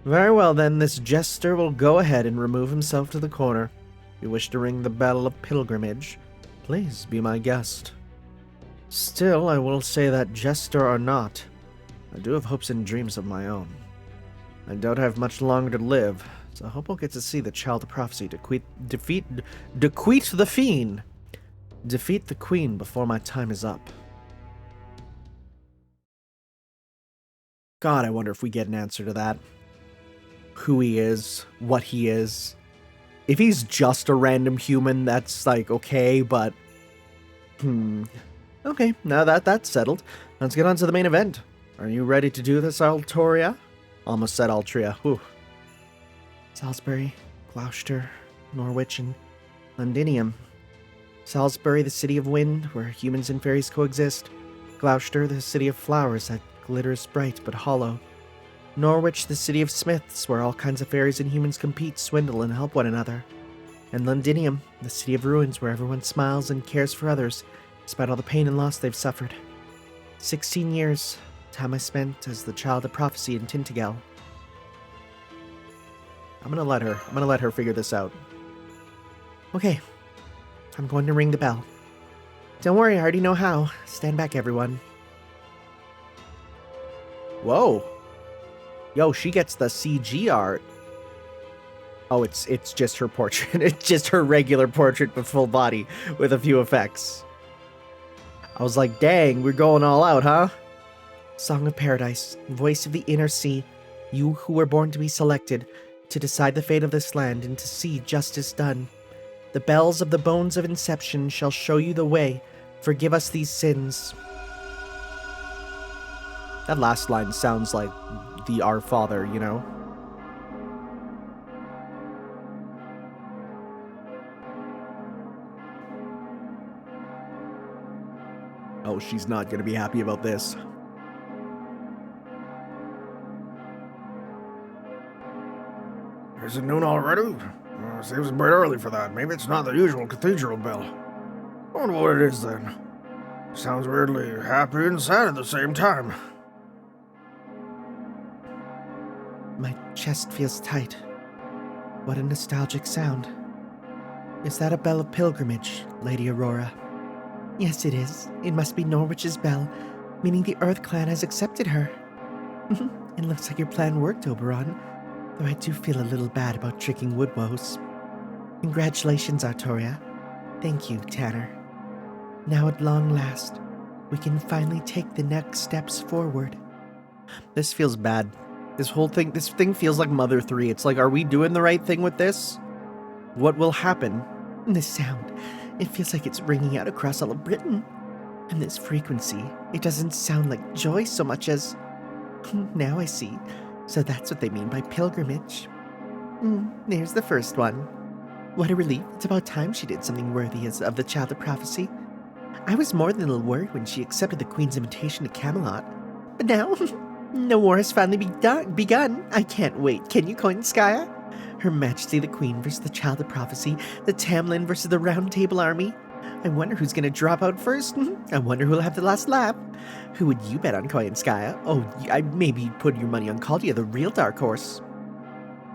Very well then, this jester will go ahead and remove himself to the corner. If you wish to ring the bell of pilgrimage, please be my guest. Still, I will say that jester or not, I do have hopes and dreams of my own. I don't have much longer to live, so I hope I'll get to see the Child of Prophecy defeat the fiend. Defeat the Queen before my time is up. God, I wonder if we get an answer to that. Who he is, what he is. If he's just a random human, that's like, okay, but... Okay, now that's settled. Let's get on to the main event. Are you ready to do this, Altoria? Almost said Altria. Whew. Salisbury, Gloucester, Norwich, and Londinium. Salisbury, the city of wind, where humans and fairies coexist. Gloucester, the city of flowers that glitters bright but hollow. Norwich, the city of smiths, where all kinds of fairies and humans compete, swindle, and help one another. And Londinium, the city of ruins, where everyone smiles and cares for others, despite all the pain and loss they've suffered. 16 years, time I spent as the Child of Prophecy in Tintagel. I'm gonna let her figure this out. Okay, I'm going to ring the bell. Don't worry, I already know how. Stand back, everyone. Whoa. Yo, she gets the CG art. Oh, it's just her portrait. It's just her regular portrait but full body with a few effects. I was like, dang, we're going all out, huh? Song of Paradise, voice of the inner sea, you who were born to be selected, to decide the fate of this land and to see justice done. The bells of the bones of Inception shall show you the way. Forgive us these sins. That last line sounds like the Our Father, you know? Oh, she's not gonna be happy about this. Is it noon already? Seems a bit early for that. Maybe it's not the usual cathedral bell. I wonder what it is then. Sounds weirdly happy and sad at the same time. My chest feels tight. What a nostalgic sound. Is that a bell of pilgrimage, Lady Aurora? Yes, it is. It must be Norwich's bell, meaning the Earth Clan has accepted her. It looks like your plan worked, Oberon, though I do feel a little bad about tricking Woodwoes. Congratulations, Artoria. Thank you, Tanner. Now at long last, we can finally take the next steps forward. This feels bad. This thing feels like Mother 3. It's like, are we doing the right thing with this? What will happen? The sound. It feels like it's ringing out across all of Britain. And this frequency, it doesn't sound like joy so much as... Now I see. So that's what they mean by pilgrimage. There's the first one. What a relief. It's about time she did something worthy of the Child of Prophecy. I was more than a little worried when she accepted the Queen's invitation to Camelot. But now, the war has finally begun. I can't wait. Can you, Koinskaya? Her Majesty the Queen versus the Child of Prophecy, the Tamlin versus the Round Table Army. I wonder who's gonna drop out first. I wonder who'll have the last laugh. Who would you bet on, Koinskaya? Oh, I maybe put your money on Caldia, the real dark horse.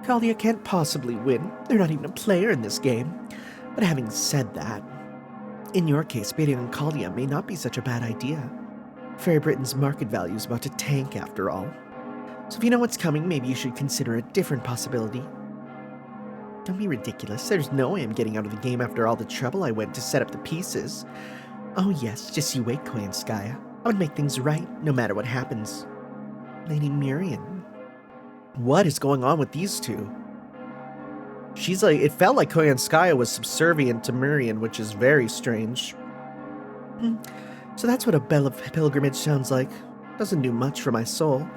Caldia can't possibly win. They're not even a player in this game. But having said that, in your case, betting on Caldia may not be such a bad idea. Fairy Britain's market value is about to tank after all. So if you know what's coming, maybe you should consider a different possibility. Don't be ridiculous. There's no way I'm getting out of the game after all the trouble I went to set up the pieces. Oh yes, just you wait, Koinskaya. I would make things right, no matter what happens. Lady Mirian. What is going on with these two? She's like, it felt like Koinskaya was subservient to Mirian, which is very strange. So that's what a bell of pilgrimage sounds like. Doesn't do much for my soul.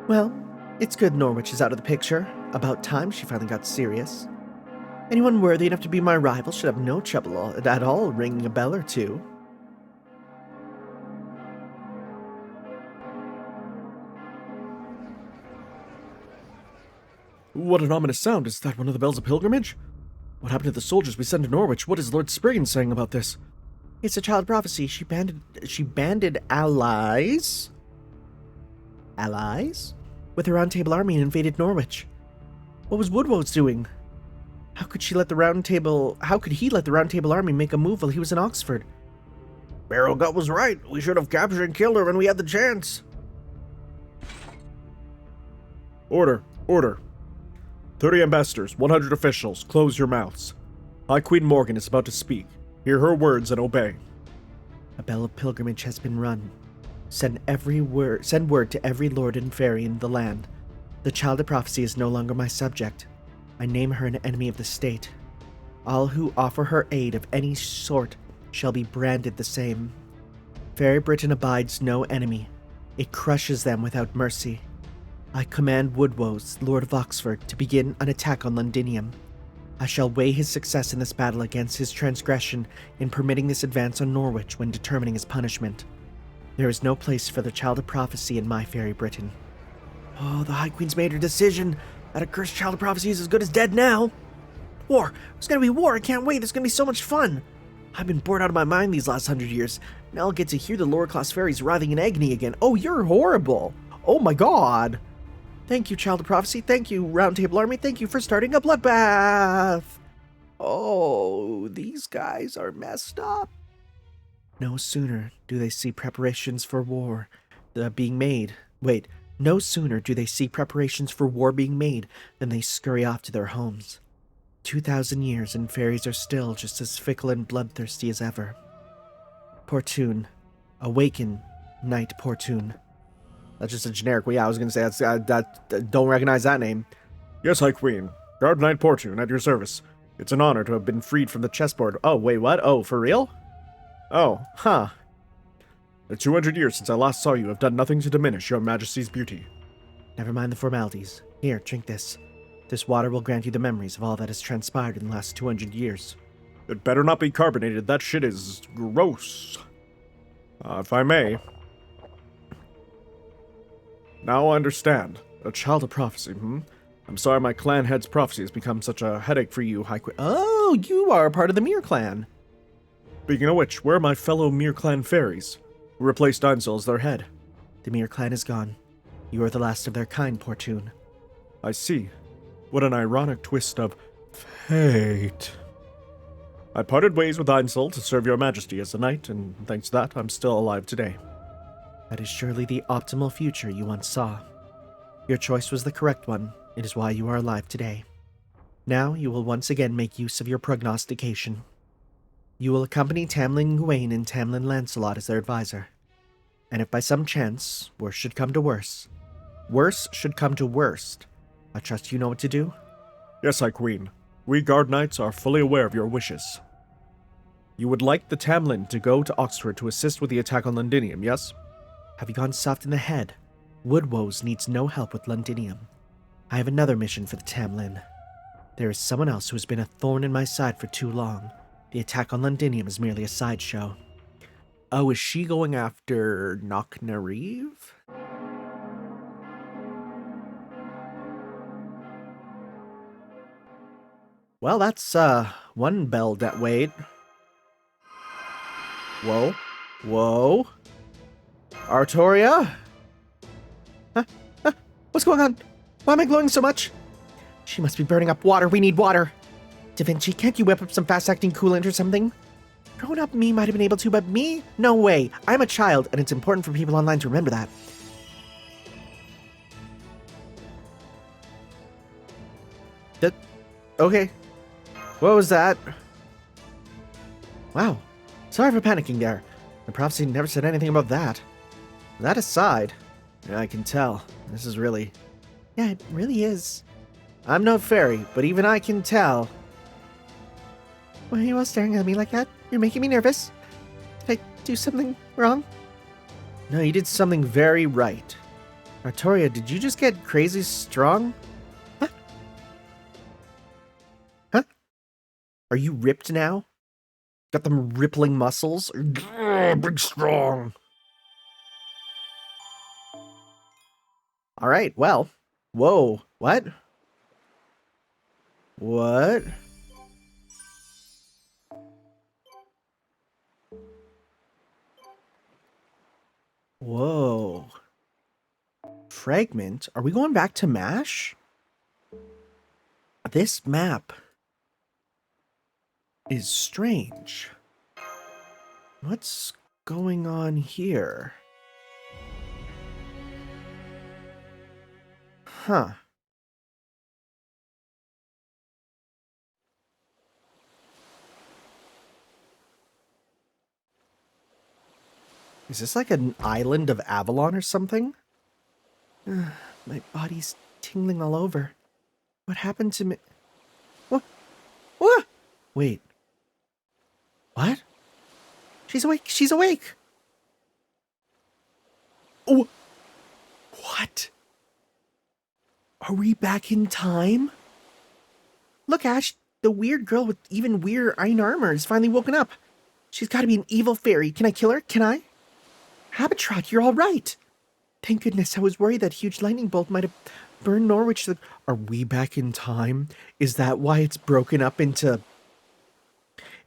Well, it's good Norwich is out of the picture. About time she finally got serious. Anyone worthy enough to be my rival should have no trouble at all ringing a bell or two. What an ominous sound. Is that one of the bells of pilgrimage? What happened to the soldiers we sent to Norwich? What is Lord Spriggan saying about this? It's a child prophecy. She banded allies with her Round Table army and invaded Norwich. What was Woodwose doing? How could he let the Round Table army make a move while he was in Oxford? Barrowgut was right. We should have captured and killed her when we had the chance. Order. 30 ambassadors, 100 officials, close your mouths. High Queen Morgan is about to speak. Hear her words and obey. A bell of pilgrimage has been rung. Send word to every lord and fairy in the land. The child of prophecy is no longer my subject. I name her an enemy of the state. All who offer her aid of any sort shall be branded the same. Fairy Britain abides no enemy. It crushes them without mercy. I command Woodwose, Lord of Oxford, to begin an attack on Londinium. I shall weigh his success in this battle against his transgression in permitting this advance on Norwich when determining his punishment. There is no place for the child of prophecy in my fairy Britain. Oh, the High Queen's made her decision. That accursed child of prophecy is as good as dead now. War! There's gonna be war! I can't wait! There's gonna be so much fun! I've been bored out of my mind these last 100 years. Now I'll get to hear the lower class fairies writhing in agony again. Oh, you're horrible! Oh my god! Thank you, Child of Prophecy. Thank you, Round Table Army. Thank you for starting a bloodbath! Oh, these guys are messed up. No sooner do they see preparations for war being made. No sooner do they see preparations for war being made than they scurry off to their homes. 2,000 years and fairies are still just as fickle and bloodthirsty as ever. Portune. Awaken, Knight Portune. That's just a generic. Well, yeah, I was going to say don't recognize that name. Yes, High Queen. Guard Knight Portune at your service. It's an honor to have been freed from the chessboard. Oh, wait, what? Oh, for real? Oh, huh. The 200 years since I last saw you have done nothing to diminish your majesty's beauty. Never mind the formalities. Here, drink this. This water will grant you the memories of all that has transpired in the last 200 years. It better not be carbonated. That shit is gross. If I may. Now I understand. A child of prophecy, I'm sorry my clan head's prophecy has become such a headache for you, High Queen. Oh, you are part of the Mere clan. Speaking of which, where are my fellow Mere clan fairies, who replaced Einsel as their head? The Mere clan is gone. You are the last of their kind, Portune. I see. What an ironic twist of fate. I parted ways with Einsel to serve your majesty as a knight, and thanks to that, I'm still alive today. That is surely the optimal future you once saw. Your choice was the correct one. It is why you are alive today. Now you will once again make use of your prognostication. You will accompany Tamlin Gawain and Tamlin Lancelot as their advisor. And if by some chance worse should come to worst, I trust you know what to do? Yes, High Queen. We Guard Knights are fully aware of your wishes. You would like the Tamlin to go to Oxford to assist with the attack on Londinium, yes? Have you gone soft in the head? Woodwose needs no help with Londinium. I have another mission for the Tamlin. There is someone else who has been a thorn in my side for too long. The attack on Londinium is merely a sideshow. Oh, is she going after Knocknariv? Well, that's, one bell that wait. Whoa. Artoria? Huh? What's going on? Why am I glowing so much? She must be burning up water. We need water. Da Vinci, can't you whip up some fast-acting coolant or something? Grown-up me might have been able to, but me? No way. I'm a child, and it's important for people online to remember that. Okay. What was that? Wow. Sorry for panicking there. The prophecy never said anything about that. That aside, yeah, I can tell. This is really... Yeah, it really is. I'm no fairy, but even I can tell. Why are you all staring at me like that? You're making me nervous. Did I do something wrong? No, you did something very right. Artoria, did you just get crazy strong? Huh? Huh? Are you ripped now? Got them rippling muscles? Big strong. All right, well. Whoa, what? What? Whoa. Fragment? Are we going back to MASH? This map is strange. What's going on here? Huh. Is this like an island of Avalon or something? My body's tingling all over. What happened to me? What? What? Wait. What? She's awake. She's awake. Oh. What? Are we back in time? Look, Ash, the weird girl with even weirder iron armor has finally woken up. She's got to be an evil fairy. Can I kill her? Can I? Habitrot, you're all right. Thank goodness. I was worried that huge lightning bolt might have burned Norwich. Are we back in time? Is that why it's broken up into...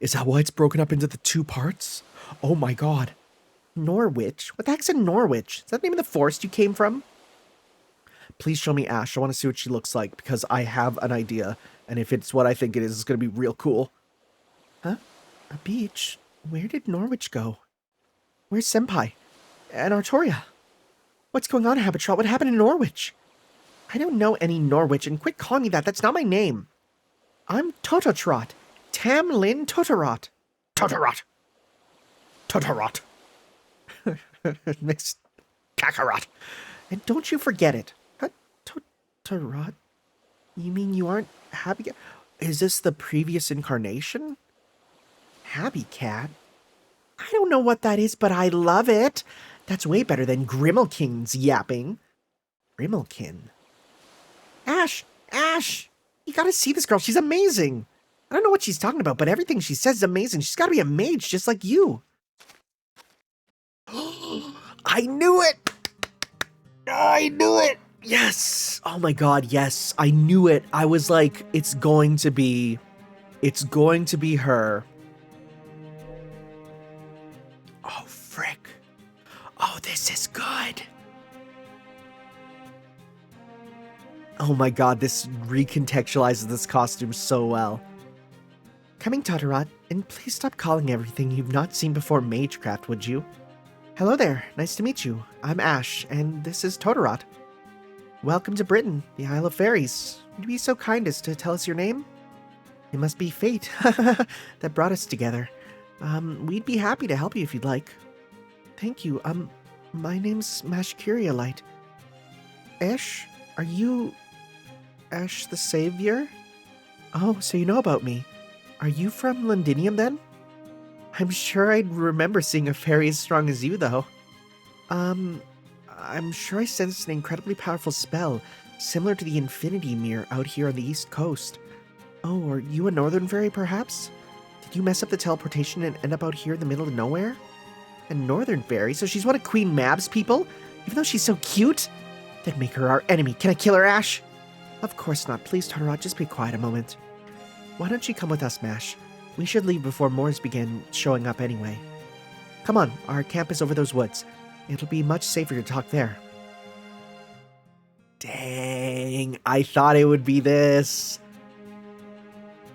Is that why it's broken up into the two parts? Oh my god. Norwich? What the heck's in Norwich? Is that the name of the forest you came from? Please show me Ash. I want to see what she looks like, because I have an idea. And if it's what I think it is, it's going to be real cool. Huh? A beach? Where did Norwich go? Where's Senpai? And Artoria? What's going on, Habitrot? What happened in Norwich? I don't know any Norwich, and quit calling me that. That's not my name. I'm Tototrot. Tamlin Totorot. Totorot. Totorot. Mixed Kakarot. And don't you forget it. Totorot? You mean you aren't Happy? Is this the previous incarnation? Happy Cat? I don't know what that is, but I love it. That's way better than Grimalkin's yapping. Grimalkin? Ash! Ash! You gotta see this girl. She's amazing. I don't know what she's talking about, but everything she says is amazing. She's gotta be a mage just like you. I knew it! I knew it! Yes! Oh my god, yes. I knew it. I was like, it's going to be her. Oh, frick. Oh, this is good. Oh my god, this recontextualizes this costume so well. Coming, Totorot, and please stop calling everything you've not seen before Magecraft, would you? Hello there, nice to meet you. I'm Ash, and this is Totorot. Welcome to Britain, the Isle of Fairies. Would you be so kind as to tell us your name? It must be fate that brought us together. We'd be happy to help you if you'd like. Thank you. My name's Mashcurialite. Ash, are you Ash the Savior? Oh, so you know about me. Are you from Londinium then? I'm sure I'd remember seeing a fairy as strong as you, though. I'm sure I sensed an incredibly powerful spell, similar to the Infinity Mirror out here on the East Coast. Oh, are you a northern fairy, perhaps? Did you mess up the teleportation and end up out here in the middle of nowhere? A northern fairy? So she's one of Queen Mab's people? Even though she's so cute? Then make her our enemy. Can I kill her, Ash? Of course not. Please, Totorot, just be quiet a moment. Why don't you come with us, Mash? We should leave before Moors begin showing up anyway. Come on, our camp is over those woods. It'll be much safer to talk there. Dang, I thought it would be this.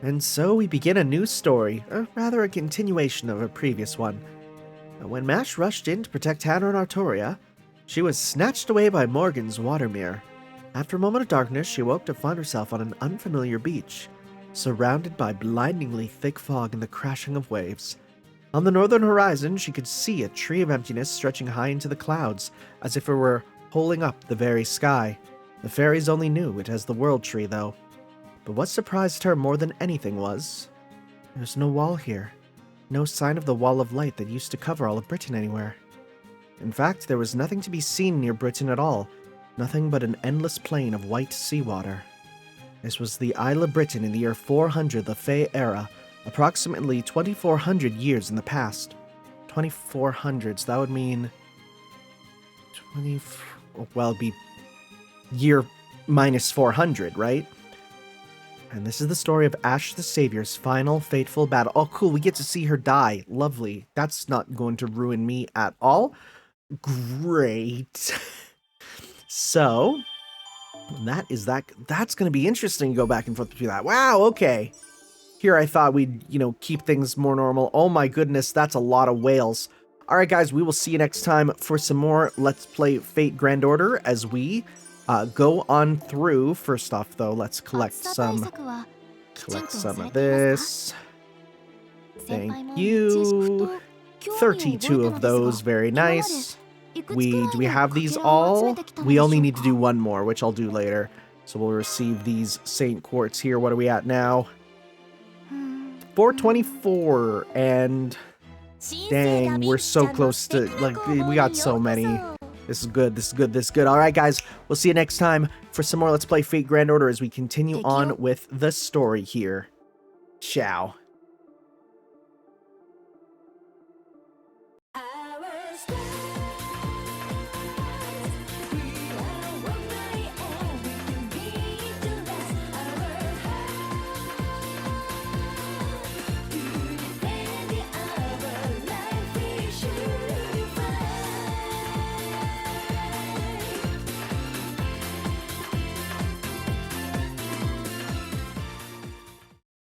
And so we begin a new story, or rather a continuation of a previous one. When Mash rushed in to protect Hannah and Artoria, she was snatched away by Morgan's water mirror. After a moment of darkness, she woke to find herself on an unfamiliar beach, surrounded by blindingly thick fog and the crashing of waves. On the northern horizon, she could see a tree of emptiness stretching high into the clouds, as if it were holding up the very sky. The fairies only knew it as the World Tree, though. But what surprised her more than anything was, there's no wall here. No sign of the wall of light that used to cover all of Britain anywhere. In fact, there was nothing to be seen near Britain at all. Nothing but an endless plain of white seawater. This was the Isle of Britain in the year 400, the Fey era, approximately 2,400 years in the past. 2,400, so that would mean 20. Well, it'd be year minus 400, right? And this is the story of Ash the Savior's final fateful battle. Oh, cool, we get to see her die. Lovely. That's not going to ruin me at all. Great. So, that's going to be interesting to go back and forth between that. Wow, okay. Here I thought we'd, keep things more normal. Oh my goodness, that's a lot of whales. All right, guys, we will see you next time for some more Let's Play Fate Grand Order as we go on through. First off, though, let's collect some of this. Thank you. 32 of those, very nice. Do we have these all? We only need to do one more, which I'll do later. So we'll receive these Saint Quartz here. What are we at now? 424, and dang, we're so close to, we got so many. This is good. All right, guys, we'll see you next time for some more Let's Play Fate Grand Order as we continue on with the story here. Ciao.